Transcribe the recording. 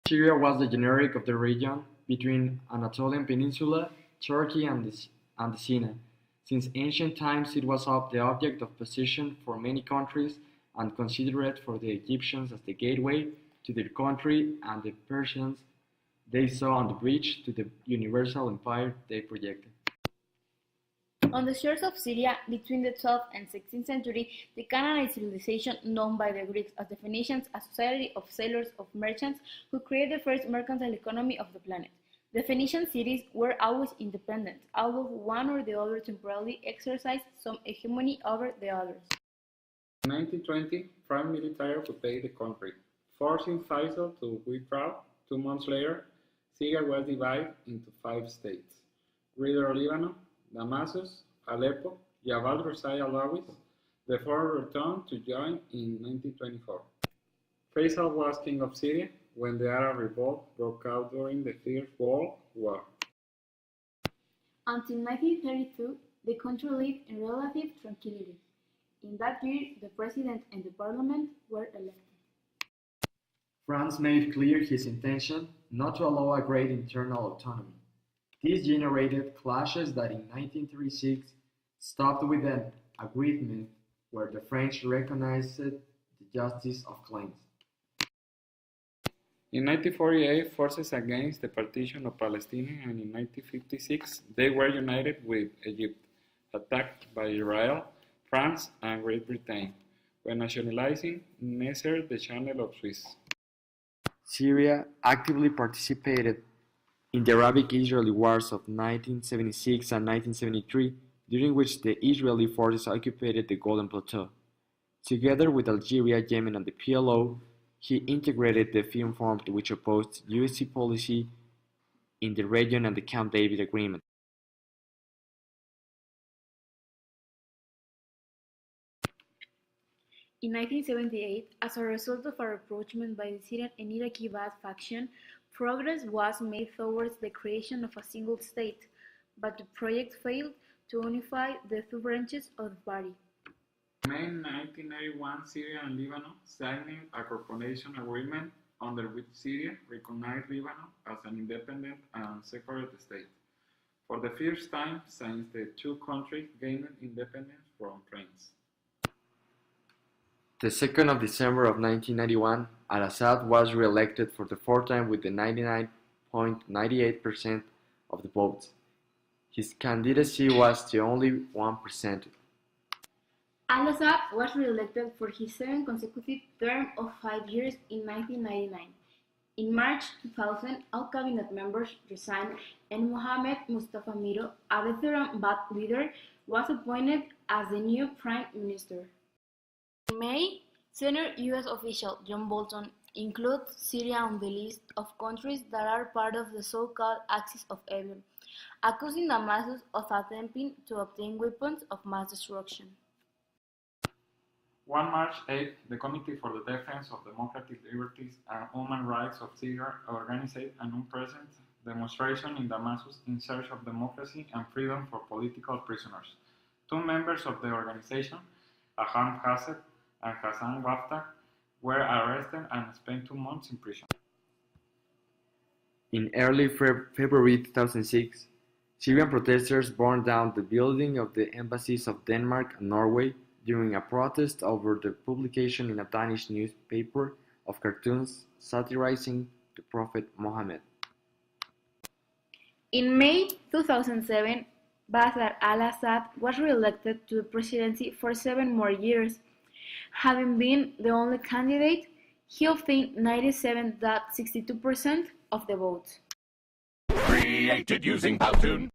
Syria was the generic of the region between Anatolian Peninsula, Turkey, and the Sinai. Since ancient times, it was the object of possession for many countries and considered for the Egyptians as the gateway to their country and the Persians they saw on the bridge to the universal empire they projected. On the shores of Syria, between the 12th and 16th century, the Canaanite civilization, known by the Greeks as the Phoenicians, a society of sailors of merchants who created the first mercantile economy of the planet. The Phoenician cities were always independent, although one or the other temporarily exercised some hegemony over the others. In 1920, France military occupied the country, forcing Faisal to withdraw. 2 months later, Syria was divided into 5 states: Greater Lebanon, Damascus, Aleppo, Jabal Rosai al-Awis. The 4 returned to join in 1924. Faisal was king of Syria when the Arab revolt broke out during the First World War. Until 1932, the country lived in relative tranquility. In that year, the president and the parliament were elected. France made clear his intention not to allow a great internal autonomy. This generated clashes that in 1936 stopped with an agreement where the French recognized the justice of claims. In 1948, forces against the partition of Palestine, and in 1956 they were united with Egypt, attacked by Israel, France, and Great Britain, when nationalizing Nasser the Channel of Suez. Syria actively participated in the Arabic-Israeli Wars of 1976 and 1973, during which the Israeli forces occupied the Golan Plateau. Together with Algeria, Yemen, and the PLO, he integrated the Film Front, which opposed U.S. policy in the region and the Camp David Agreement. In 1978, as a result of a rapprochement by the Syrian and Iraqi Ba'ath faction, progress was made towards the creation of a single state, but the project failed to unify the 2 branches of the party. In May 1991, Syria and Lebanon signed a cooperation agreement under which Syria recognized Lebanon as an independent and separate state, for the first time since the 2 countries gained independence from France. The 2nd of December of 1991, al-Assad was re-elected for the 4th time with the 99.98% of the votes. His candidacy was the only one presented. Al-Assad was re-elected for his 7th consecutive term of 5 years in 1999. In March 2000, all cabinet members resigned and Mohammed Mustafa Miro, a veteran Ba'ath leader, was appointed as the new prime minister. In May, senior U.S. official John Bolton included Syria on the list of countries that are part of the so-called Axis of Evil, accusing Damascus of attempting to obtain weapons of mass destruction. On March 8, the Committee for the Defense of Democratic Liberties and Human Rights of Syria organized an unprecedented demonstration in Damascus in search of democracy and freedom for political prisoners. 2 members of the organization, Aham Hassett and Hassan Wafta, were arrested and spent 2 months in prison. In early February 2006, Syrian protesters burned down the building of the embassies of Denmark and Norway during a protest over the publication in a Danish newspaper of cartoons satirizing the Prophet Muhammad. In May 2007, Bashar al-Assad was re-elected to the presidency for 7 more years. Having been the only candidate, he obtained 97.62% of the votes. Created using Powtoon.